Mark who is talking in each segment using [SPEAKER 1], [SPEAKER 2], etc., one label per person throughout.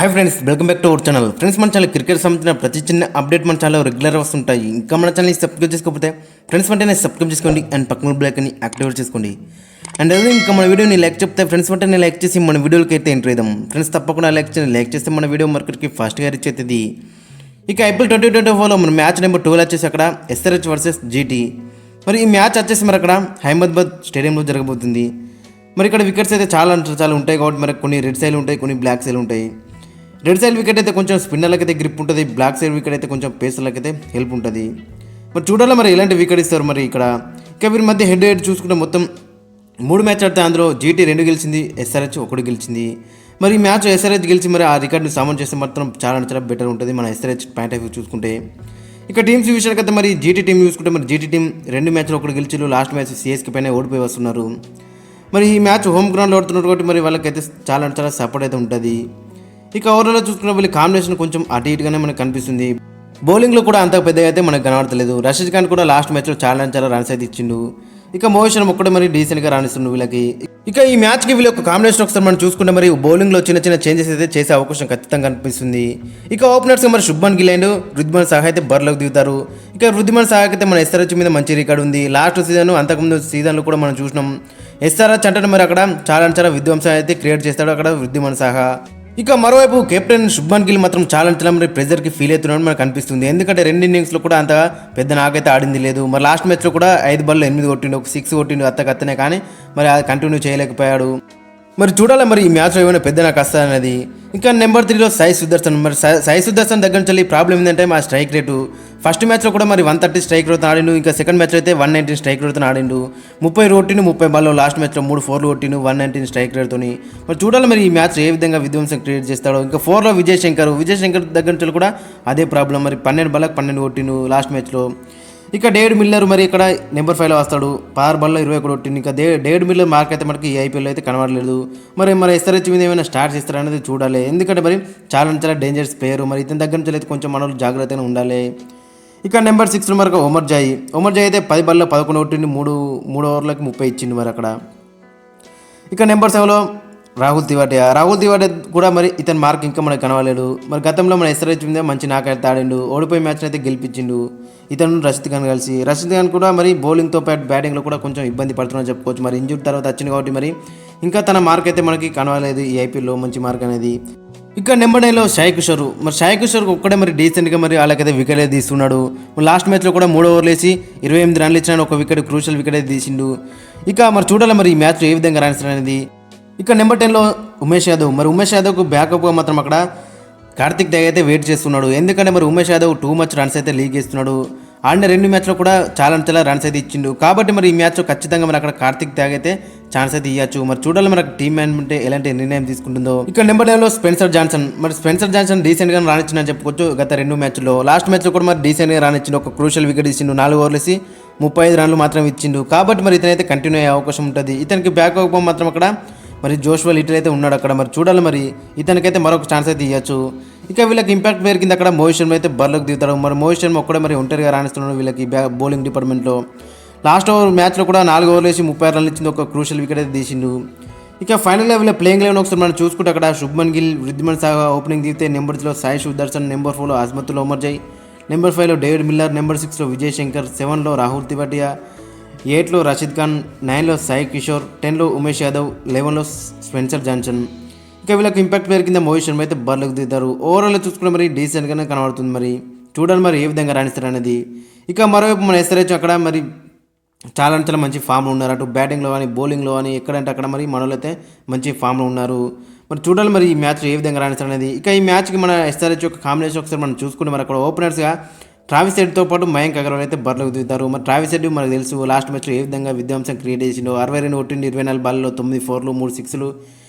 [SPEAKER 1] Hi friends, welcome back to our channel. Friends, మన channel cricket సంబంధించిన ప్రతి చిన్న అప్డేట్ మన ఛానల్ రెగ్యులర్ వస్తుంటాయి. ఇంకా మన ఛానల్ని సబ్స్క్రైబ్ చేసుకోకపోతే ఫ్రెండ్స్ వెంటనే సబ్స్క్రైబ్ చేసుకోండి అండ్ పక్కన బ్లాక్ అని యాక్టివేట్ చేసుకోండి. అండ్ అదే ఇంకా మన వీడియోని లైక్ చెప్తే ఫ్రెండ్స్ వెంటనే లైక్ చేసి మన వీడియోకి అయితే ఎంటర్ అవుదాం. ఫ్రెండ్స్ తప్పకుండా లైక్ చేస్తే మన వీడియో మార్కెట్కి ఫాస్ట్గా రీచ్ అవుతుంది. ఇక ఐపీఎల్ 2024లో మన మ్యాచ్ నెంబర్ 12 వచ్చేసి అక్కడ ఎస్ఆర్హెచ్ వర్సెస్ జీటీ. మరి ఈ మ్యాచ్ వచ్చేసి మరి అక్కడ అహ్మదాబాద్ స్టేడియంలో జరగబోతుంది. మరి ఇక్కడ వికెట్స్ అయితే చాలా ఉంటాయి కాబట్టి మరి కొన్ని రెడ్ సైడ్ ఉంటాయి, కొన్ని బ్లాక్ సైడ్ ఉంటాయి. రెడ్ సైడ్ వికెట్ అయితే కొంచెం స్పిన్నర్లకి అయితే గ్రిప్ ఉంటుంది, బ్లాక్ సైడ్ వికెట్ అయితే కొంచెం పేసర్లకి అయితే హెల్ప్ ఉంటుంది. మరి చూడాలి మరి ఎలాంటి వికెట్ ఇస్తారు మరి ఇక్కడ. ఇక వీరి మధ్య హెడ్ చూసుకుంటే మొత్తం 3 మ్యాచ్ ఆడితే అందులో జీటీ 2 గెలిచింది, ఎస్ఆర్హెచ్ 1 గెలిచింది. మరి ఈ మ్యాచ్ ఎస్ఆర్హెచ్ గెలిచి మరి ఆ రికార్డుని సామన్ చేస్తే మాత్రం చాలా బెటర్ ఉంటుంది మన ఎస్ఆర్హెచ్ పాయింట్ ఆఫ్ వ్యూ చూసుకుంటే. ఇక టీమ్స్ విషయానికి అయితే మరి జీటీ టీం చూసుకుంటే మరి జీటీ టీం 2 మ్యాచ్లో 1 గెలిచిలు, లాస్ట్ మ్యాచ్ సిఎస్కే పైన ఓడిపోయి వస్తున్నారు. మరి ఈ మ్యాచ్ హోమ్ గ్రౌండ్లో ఆడుతున్నారు కాబట్టి మరి వాళ్ళకైతే చాలా సపోర్ట్ అయితే ఉంటుంది. ఇక ఓవర్లో చూసుకున్న వీళ్ళ కాంబినేషన్ కొంచెం అటు ఇటుగానే మనకు కనిపిస్తుంది. బౌలింగ్లో కూడా అంత పెద్దగా అయితే మనకు కనబడతలేదు. రషీద్ ఖాన్ కూడా లాస్ట్ మ్యాచ్లో చాలా రన్స్ అయితే ఇచ్చిండు. ఇక మోహిత్ శర్మ ఒక్కడే మరి డీసెంట్గా రాణిస్తుండు వీళ్ళకి. ఇక ఈ మ్యాచ్కి వీళ్ళ యొక్క కాంబినేషన్ ఒకసారి మనం చూసుకుంటే మరి బౌలింగ్లో చిన్న చేంజెస్ అయితే చేసే అవకాశం ఖచ్చితంగా కనిపిస్తుంది. ఇక ఓపెనర్స్గా మరి శుభ్మన్ గిల్ అండ్ వృద్ధిమాన్ సాహా అయితే బరిలోకి దిగుతారు. ఇక వృద్ధిమాన్ సాహా అయితే మన ఎస్ఆర్హెచ్ మీద మంచి రికార్డు ఉంది. లాస్ట్ సీజన్ అంతకుముందు సీజన్లో కూడా మనం చూసినాం. ఎస్ఆర్హెచ్ అంటే మరి అక్కడ చాలా విధ్వంసం అయితే క్రియేట్ చేస్తాడు అక్కడ వృద్ధిమాన్ సాహా. ఇక మరోవైపు కెప్టెన్ శుభ్మన్ గిల్ మాత్రం చాలా మరి ప్రెజర్కి ఫీల్ అవుతున్నాడు మనకు అనిపిస్తుంది. ఎందుకంటే 2 ఇన్నింగ్స్లో కూడా అంత పెద్ద నాకైతే ఆడింది లేదు. మరి లాస్ట్ మ్యాచ్లో కూడా 5 బాల్లో 8 కొట్టిండు, ఒక 6 కొట్టిండు అత్తనే, కానీ మరి అది కంటిన్యూ చేయలేకపోయాడు. మరి చూడాలి మరి ఈ మ్యాచ్లో ఏమైనా పెద్ద నాకు వస్తుంది. ఇంకా నెంబర్ 3లో సాయి సుదర్శన్. మరి సాయి సుదర్శన్ దగ్గర నుంచి ప్రాబ్లం ఏంటంటే మా స్ట్రైక్ రేటు. ఫస్ట్ మ్యాచ్లో కూడా మరి 130 స్ట్రైక్ రేట్తో ఆడిండు. ఇంకా సెకండ్ మ్యాచ్లో అయితే 119 స్ట్రైక్ రేట్తో ఆడిండు. 30 కొట్టిండు 30 బాల్లో, లాస్ట్ మ్యాచ్లో 3 4 కొట్టిండు 119 స్ట్రైక్ రేట్తో. మరి చూడాలి మరి ఈ మ్యాచ్ ఏ విధంగా విధ్వంసం క్రియేట్ చేస్తాడో. ఇంకా 4లో విజయ్ శంకర్ దగ్గర నుంచి కూడా అదే ప్రాబ్లం. మరి 12 బాల్లకు 12 కొట్టిండు లాస్ట్ మ్యాచ్లో. ఇక డేవిడ్ మిల్లర్ మరి ఇక్కడ నెంబర్ 5లో వస్తాడు, 16 బాల్లో 21 కొట్టింది. ఇంకా డేవిడ్ మిల్లర్ మార్క్ అయితే మనకి ఈ ఐపీఎల్లో అయితే కనబడలేదు. మరి ఎస్ఆర్హెచ్ మీద ఏమైనా స్టార్ట్ చేస్తారనేది చూడాలి. ఎందుకంటే మరి చాలా డేంజరస్ ప్లేయర్. మరి ఇతని దగ్గర నుంచి అయితే కొంచెం మనలు జాగ్రత్తగా ఉండాలి. ఇక నెంబర్ 6లో మరి ఒమర్ జాయ్ అయితే 10 బాల్లో 11 కొట్టింది, 3 ఓవర్లకి 30 ఇచ్చింది మరి అక్కడ. ఇక నెంబర్ 7లో రాహుల్ తివాటియా కూడా మరి ఇతని మార్క్ ఇంకా మనకు కనవలేడు. మరి గతంలో మన ఎస్ఆర్హెచ్ మీద మంచి నాకైతే ఆడిండు, ఓడిపోయి మ్యాచ్ని అయితే గెలిపించిండు ఇతను రషీద్ ఖాన్ కూడా మరి బౌలింగ్తో పాటు బ్యాటింగ్లో కూడా కొంచెం ఇబ్బంది పడుతున్నారని చెప్పుకోవచ్చు. మరి ఇంజూర్ తర్వాత వచ్చింది కాబట్టి మరి ఇంకా తన మార్క్ అయితే మనకి కనవలేదు ఈ ఐపీఎల్లో మంచి మార్క్ అనేది. ఇక నెంబర్ 9లో సాయి కిషోర్ ఒక్కడే మరి డీసెంట్గా మరి వాళ్ళకైతే వికెట్ అయితే తీస్తున్నాడు. లాస్ట్ మ్యాచ్లో కూడా 3 ఓవర్లు వేసి 28 రన్లు ఇచ్చిన ఒక వికెట్, క్రూషియల్ వికెట్ అయితే తీసిండు. ఇక మరి చూడాలి మరి ఈ మ్యాచ్లో ఏ విధంగా రాణిస్తారు అనేది. ఇక నెంబర్ 10లో ఉమేష్ యాదవ్కు బ్యాకప్గా మాత్రం అక్కడ కార్తిక్ త్యాగ్ అయితే వెయిట్ చేస్తున్నాడు. ఎందుకంటే మరి Umesh Yadav too much runs అయితే లీగ్ చేస్తున్నాడు. ఆడిన 2 మ్యాచ్లో కూడా చాలా రన్స్ అయితే ఇచ్చిండు. కాబట్టి మరి ఈ మ్యాచ్లో ఖచ్చితంగా మరి అక్కడ కార్తిక్ త్యాగ్ అయితే ఛాన్స్ అయితే ఇవ్వచ్చు. మరి చూడాలి మరి టీమ్ మేనేజ్మెంట్ ఎలాంటి నిర్ణయం తీసుకుంటుందో. ఇక నెంబర్ 9లో స్పెన్సర్ జాన్సన్ డీసెంట్గా రానిచ్చిందని చెప్పుకోవచ్చు గత 2 మ్యాచ్లో. లాస్ట్ మ్యాచ్లో కూడా మరి డీసెంట్గా రానిచ్చిండు, ఒక క్రూషియల్ వికెట్ ఇచ్చిండు, 4 ఓవర్లు వేసి 35 రన్లు మాత్రం ఇచ్చిండు. కాబట్టి మరి ఇతనైతే కంటిన్యూ అయ్యే అవకాశం ఉంటుంది. ఇతనికి బ్యాకప్ మాత్రం అక్కడ మరి జోష్వా లిటిల్ అయితే ఉన్నాడు అక్కడ. మరి చూడాలి మరి ఇతనికైతే మరొక ఛాన్స్ అయితే ఇవ్వచ్చు. ఇక వీళ్ళకి ఇంపాక్ట్ ప్లేయర్ కింద అక్కడ మోహిత్ శర్మ అయితే బరిలోకి దిగుతాడు. మరి మోహిత్ శర్మ ఒక్కడే మరి ఒంటరిగా రాణిస్తున్నాడు వీళ్ళకి బౌలింగ్ డిపార్ట్మెంట్లో. లాస్ట్ మ్యాచ్లో కూడా 4 ఓవర్లు వేసి 36 రన్లు ఇచ్చింది, ఒక క్రూషియల్ వికెట్ అయితే తీసిండు. ఇక ఫైనల్గా వీళ్ళ ప్లేయింగ్ లెవెన్ ఒకసారి మనం చూసుకుంటే అక్కడ శుభ్మన్ గిల్, వృద్ధిమాన్ సాహా ఓపెనింగ్ దిగితే నెంబర్ 3లో సాయి సుదర్శన్, నెంబర్ 4లో అజ్మతుల్ ఒమర్ జాయ్, నెంబర్ 5లో డేవిడ్ మిల్లర్, నెంబర్ 6లో విజయ్ శంకర్, 7లో రాహుల్ తివాటియా, 8లో రషీద్ ఖాన్, 9లో సాయి కిషోర్, 10లో ఉమేష్ యాదవ్, 11లో స్పెన్సర్ జాన్సన్. ఇక వీళ్ళకి ఇంపాక్ట్ ప్లేయర్ కింద మోహిత్ శర్మ అయితే బరిలోకి దిగుతారు. ఓవరాల్ చూసుకుంటే మరి డీసెంట్గానే కనబడుతుంది. మరి చూడాలి మరి ఏ విధంగా రాణిస్తారు అనేది. ఇక మరోవైపు మన ఎస్ఆర్హెచ్ అక్కడ మరి చాలా మంచి ఫామ్లో ఉన్నారు. అటు బ్యాటింగ్లో కానీ బౌలింగ్లో కానీ ఎక్కడంటే అక్కడ మరి మనోళ్ళు అయితే మంచి ఫామ్లో ఉన్నారు. మరి చూడాలి మరి ఈ మ్యాచ్ ఏ విధంగా రాణిస్తారు అనేది. ఇక ఈ మ్యాచ్కి మన ఎస్ఆర్హెచ్ యొక్క కాంబినేషన్ ఒకసారి మనం చూసుకుంటే మరి అక్కడ ఓపెనర్స్గా ట్రావిస్ హెడ్తో పాటు మయాంక్ అగర్వాల్ అయితే బరిలోకి దిగుతారు. మరి ట్రావిస్ హెడ్ మనకు తెలుసు లాస్ట్ మ్యాచ్లో ఏ విధంగా విధ్వంసం క్రియేట్ చేసిండో. 62 కొట్టిండు, 24 బాల్లో 9 4లు 3 6లు,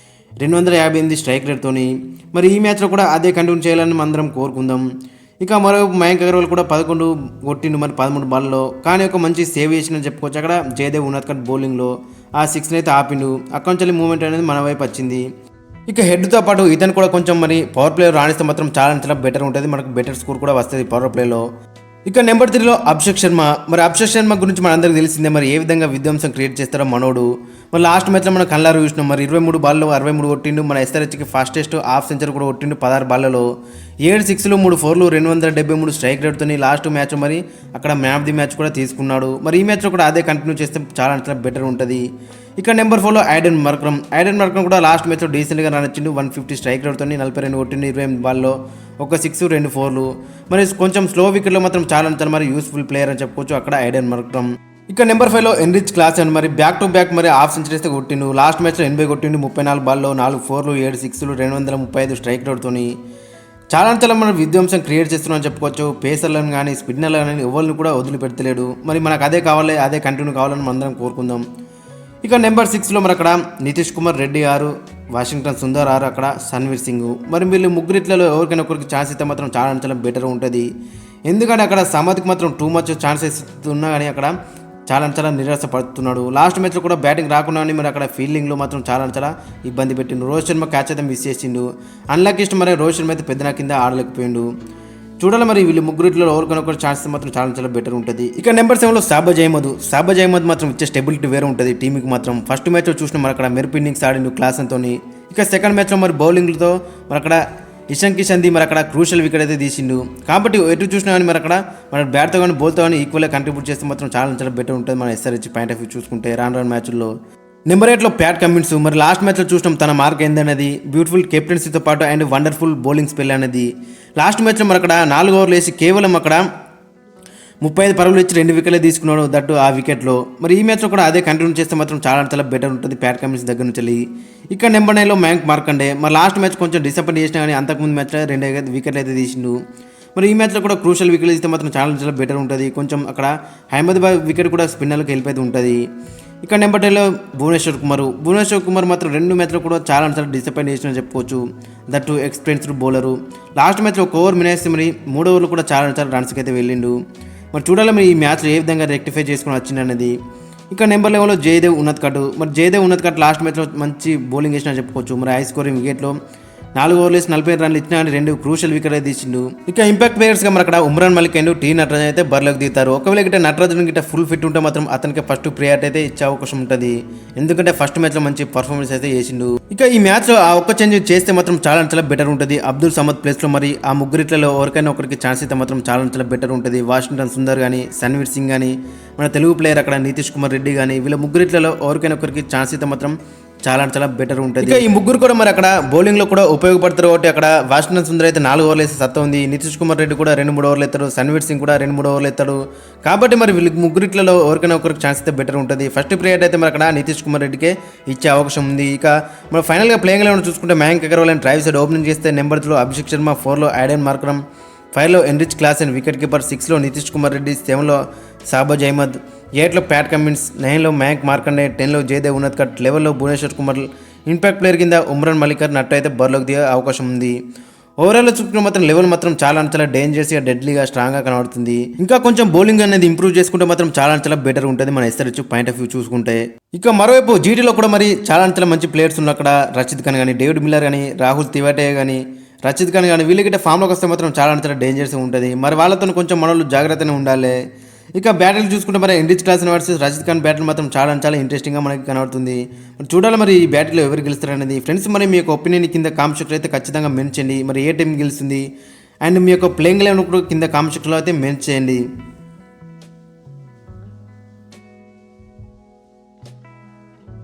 [SPEAKER 1] 258 స్ట్రైక్ రేట్తోని. మరి ఈ మ్యాచ్లో కూడా అదే కంటిన్యూ చేయాలని అందరం కోరుకుందాం. ఇక మరోవైపు మయాంక్ అగర్వాల్ కూడా 11 కొట్టిండు మరి 13 బాల్లో, కానీ ఒక మంచి సేవ్ చేసిందని చెప్పుకోవచ్చు. అక్కడ జయదేవ్ ఉన్నత్ బౌలింగ్లో ఆ 6ని అయితే ఆపిండు. అక్కడి నుంచి మూమెంట్ అనేది మన వైపు వచ్చింది. ఇక హెడ్తో పాటు ఇతను కూడా కొంచెం మరి పవర్ ప్లేలో రాణిస్తే మాత్రం చాలా బెటర్ ఉంటుంది, మనకు బెటర్ స్కోర్ కూడా వస్తుంది పవర్ ప్లేలో. ఇక నెంబర్ 3లో అభిషేక్ శర్మ. మరి అభిషేక్ శర్మ గురించి మనందరికీ తెలిసిందే, మరి ఏ విధంగా విధ్వంసం క్రియేట్ చేస్తారో మనోడు. మరి లాస్ట్ మ్యాచ్లో మనం కళ్ళారు చూసినాం. మరి 23 బాల్లో 63 కొట్టిండు. మన ఎస్ఆర్హెచ్కి ఫాస్టెస్ట్ హాఫ్ సెంచరీ కూడా కొట్టిండు 16 బాల్లలో. 7 సిక్స్లు 3 4లు 273 స్ట్రైక్ రేట్తో లాస్ట్ మ్యాచ్ మరి అక్కడ మ్యాన్ ఆఫ్ ది మ్యాచ్ కూడా తీసుకున్నాడు. మరి ఈ మ్యాచ్లో కూడా అదే కంటిన్యూ చేస్తే చాలా బెటర్ ఉంటుంది. ఇక నెంబర్ 4లో ఐడెన్ మార్క్రమ్ కూడా లాస్ట్ మ్యాచ్లో డీసెంట్గా రన్ వచ్చిండు. 150 స్ట్రైక్ రేట్తో 42 కొట్టిండు 28 బాల్లో, 1 6 2 4లు. మరి కొంచెం స్లో వికెట్లో మాత్రం చాలా మరి యూస్ఫుల్ ప్లేయర్ అని చెప్పుకోవచ్చు అక్కడ ఐడెన్ మార్క్రమ్. ఇక నెంబర్ 5లో ఎన్రిచ్ క్లాసెన్. మరి బ్యాక్ టు బ్యాక్ మరి హాఫ్ సెంచరీస్ కొట్టిండు. లాస్ట్ మ్యాచ్లో 80 కొట్టిండు 34 బాల్లో, 4 4లు 7 6లు 235 స్ట్రైక్ రేట్తో చాలా మనం విధ్వంసం క్రియేట్ చేస్తున్నాం అని చెప్పుకోవచ్చు. పేసర్లను కానీ స్పిన్నర్లను కానీ ఎవరిని కూడా వదిలిపెడతలేడు. మరి మనకు అదే కావాలి, అదే కంటిన్యూ కావాలని మనందరం కోరుకుందాం. ఇక నెంబర్ 6లో మరి అక్కడ నితీష్ కుమార్ రెడ్డి 6, వాషింగ్టన్ సుందర్ 6, అక్కడ సన్వీర్ సింగ్. మరి వీళ్ళు ముగ్గురిట్లలో ఎవరికైనా ఒకరికి ఛాన్స్ ఇస్తే మాత్రం చాలా బెటర్ ఉంటుంది. ఎందుకంటే అక్కడ సమత్కి మాత్రం టూ మచ్ ఛాన్సెస్ ఉన్నా కానీ అక్కడ చాలా నిరాశపడుతున్నాడు. లాస్ట్ మ్యాచ్లో కూడా బ్యాటింగ్ రాకుండా మరి అక్కడ ఫీల్డింగ్లో మాత్రం చాలా ఇబ్బంది పెట్టిండు. రోహిత్ శర్మ క్యాచ్ అయితే మిస్ చేసిండు. అన్లక్కీస్ట్ మరి రోహిత్ శర్మ అయితే పెద్దన కింద ఆడలేకపోయిండు. చూడాలి మరి వీళ్ళు ముగ్గురిట్లో ఎవరికైనా ఒకటి ఛాన్స్ మాత్రం చాలా బెటర్ ఉంటుంది. ఇక నెంబర్ 7లో షాబాజ్ అహ్మద్ మాత్రం ఇచ్చే స్టెబిలిటీ వేరే ఉంటుంది టీంకి మాత్రం. ఫస్ట్ మ్యాచ్లో చూసిన మరి అక్కడ మెరుపు ఇన్నింగ్స్ ఆడిండు క్లాసన్తో. ఇక సెకండ్ మ్యాచ్లో మరి బౌలింగ్లతో మరి అక్కడ ఇషాన్ కిషన్ది మరి అక్కడ క్రూషల్ వికెట్ అయితే తీసిండు. కాబట్టి ఎటు చూసినా కానీ మరి అక్కడ మన బ్యాట్తో కానీ బౌల్తో కానీ ఈక్వల్గా కంట్రిబ్యూట్ చేస్తే మాత్రం చాలా బెటర్ ఉంటుంది మన ఎస్ఆర్హెచ్ పాయింట్ ఆఫ్ వ్యూ చూసుకుంటే రాను మ్యాచ్ల్లో. నెంబర్ 8లో ప్యాట్ కమిన్స్. మరి లాస్ట్ మ్యాచ్లో చూసినాం తన మార్క్ ఏందనేది, బ్యూటిఫుల్ కెప్టెన్సీతో పాటు అండ్ వండర్ఫుల్ బౌలింగ్ స్పెల్ అనేది. లాస్ట్ మ్యాచ్లో మరి అక్కడ 4 ఓవర్లు వేసి కేవలం అక్కడ 35 పరుగులు ఇచ్చి 2 వికెట్లు తీసుకున్నాడు, దట్టు ఆ వికెట్లో. మరి ఈ మ్యాచ్లో కూడా అదే కంటిన్యూ చేస్తే మాత్రం చాలా బెటర్ ఉంటుంది ప్యాట్ కమిన్స్ దగ్గర నుంచి. ఇక నెంబర్ 9లో మయాంక్ మార్కండే. మరి లాస్ట్ మ్యాచ్ కొంచెం డిసప్పాయింట్ చేసినా కానీ అంతకుముందు మ్యాచ్లో 2 వికెట్లు అయితే తీసిండు. మరి ఈ మ్యాచ్లో కూడా క్రూషల్ వికెట్లు ఇస్తే మాత్రం చాలా బెటర్ ఉంటుంది. కొంచెం అక్కడ అహ్మదాబాద్ వికెట్ కూడా స్పిన్నర్లకు హెల్ప్ అయితే ఉంటుంది. ఇక నెంబర్ 10లో భువనేశ్వర్ కుమార్ మాత్రం 2 మ్యాచ్లో కూడా చాలా డిసప్పాయింట్ చేసిన చెప్పుకోవచ్చు, దట్టు ఎక్స్పీరియన్స్డ్ బౌలరు. లాస్ట్ మ్యాచ్లో 1 ఓవర్ మినేసి మరి 3 ఓవర్లు కూడా చాలా రన్స్కి అయితే వెళ్ళిండు. మరి చూడాలి మరి ఈ మ్యాచ్లో ఏ విధంగా రెక్టిఫై చేసుకుని వచ్చింది అనేది. ఇక నెంబర్ 11లో జయదేవ్ ఉన్నత్కట్ లాస్ట్ మ్యాచ్లో మంచి బౌలింగ్ వేసినా చెప్పుకోవచ్చు. మరి హై స్కోరింగ్ వికెట్లో 4 ఓవర్లు వేసి 45 రన్లు ఇచ్చినా కానీ 2 క్రూషల్ వికెట్ అయితే తీసిండు. ఇక ఇంపాక్ట్ ప్లేయర్స్గా మరి అక్కడ ఉమ్రాన్ మలిక్ అండ్ టీ నటరాజన్ అయితే బరిలోకి దిగుతారు. ఒకవేళ గిట్ట నటరాజన్ గిట్ట ఫుల్ ఫిట్ ఉంటే మాత్రం అతనికి ఫస్ట్ ప్రియారిటీ అయితే ఇచ్చే అవకాశం ఉంటుంది. ఎందుకంటే ఫస్ట్ మ్యాచ్లో మంచి పర్ఫార్మెన్స్ అయితే చేసిండు. ఇక ఈ మ్యాచ్లో ఆ ఒక్క చేంజ్ చేస్తే మాత్రం చాలా బెటర్ ఉంటుంది. అబ్దుల్ సమద్ ప్లేస్లో మరి ఆ ముగ్గురిట్లలో ఎవరికైనా ఒకరికి ఛాన్స్ అయితే మాత్రం చాలా బెటర్ ఉంటుంది. వాషింగ్టన్ సుందర్ కానీ, సన్వీర్ సింగ్ కానీ, మన తెలుగు ప్లేయర్ అక్కడ నితీష్ కుమార్ రెడ్డి కానీ, వీళ్ళ ముగ్గురిట్లలో ఎవరికైనా ఒకరికి ఛాన్స్ అయితే మాత్రం చాలా బెటర్ ఉంటుంది. ఇక ఈ ముగ్గురు కూడా మరి అక్కడ బౌలింగ్లో కూడా ఉపయోగపడతారు. కాబట్టి అక్కడ వాషింగ్టన్ సుందర్ అయితే 4 ఓవర్లు వేస్తే సత్తా ఉంది. నితీష్ కుమార్ రెడ్డి కూడా 2-3 ఓవర్లు ఎత్తాడు. సన్వీర్ సింగ్ కూడా 2-3 ఓవర్లు ఎత్తాడు. కాబట్టి మరి వీళ్ళకి ముగ్గురిట్లలో ఎవరికైనా ఒకరికి ఛాన్స్ అయితే బెటర్ ఉంటుంది. ఫస్ట్ ప్రియారిటీ అయితే మరి అక్కడ నితీష్ కుమార్ రెడ్డికే ఇచ్చే అవకాశం ఉంది. ఇక మరి ఫైనల్గా ప్లేయింగ్ లెవెన్ చూసుకుంటే Mayank Agarwal and Travis Head opening చేస్తే నెంబర్ 3లో అభిషేక్ శర్మ, 4లో ఐడెన్ మార్క్రమ్, 5లో ఎన్రిచ్ క్లాసెన్ వికెట్ కీపర్, 6లో నితీష్ కుమార్ రెడ్డి, 7లో షాబాజ్ అహ్మద్, 8లో ప్యాట్ కమిన్స్, 9లో మయాంక్ మార్కండే, 10లో జయదేవ్ ఉన్నత్కట్, 11లో భువనేశ్వర్ కుమార్. ఇంపాక్ట్ ప్లేయర్ కింద ఉమ్రాన్ మలిక్ నట్టు అయితే బరిలోకి దిగే అవకాశం ఉంది. ఓవరాల్ చూసుకుంటే మాత్రం లెవెల్ మాత్రం చాలా డేంజరస్గా, డెడ్లీగా, స్ట్రాంగ్గా కనబడుతుంది. ఇంకా కొంచెం బౌలింగ్ అనేది ఇంప్రూవ్ చేసుకుంటే మాత్రం చాలా బెటర్ ఉంటుంది మన ఎస్ఆర్హెచ్ పాయింట్ ఆఫ్ వ్యూ చూసుకుంటే. ఇక మరోవైపు జీటీలో కూడా మరి చాలా మంచి ప్లేయర్స్ ఉన్నారు అక్కడ. రషీద్ ఖాన్ కానీ, డేవిడ్ మిల్లర్ కానీ, రాహుల్ తివాటే కానీ, రషీద్ ఖాన్ కానీ వీళ్ళకి ఫామ్లోకి వస్తే మాత్రం చాలా డేంజరస్గా ఉంటుంది. మరి వాళ్ళతో కొంచెం మనోళ్ళు జాగ్రత్తగా ఉండాలి. ఇక బ్యాటిల్ చూసుకుంటే మరి Heinrich Klaasen versus Rashid Khan battle మాత్రం చాలా ఇంట్రెస్టింగ్గా మనకి కనబడుతుంది. మరి చూడాలి మరి ఈ బ్యాటిల్లో ఎవరు గెలుస్తారు అనేది. ఫ్రెండ్స్ మరి మీ యొక్క ఒపీనియన్ కింద కామెంట్ సెక్షన్లో అయితే ఖచ్చితంగా మెన్షన్ చేయండి. మరి ఏ టీం గెలుస్తుంది అండ్ మీ యొక్క ప్లేయింగ్ లెవెన్ కూడా కింద కామెంట్ సెక్షన్లో అయితే మెన్షన్ చేయండి.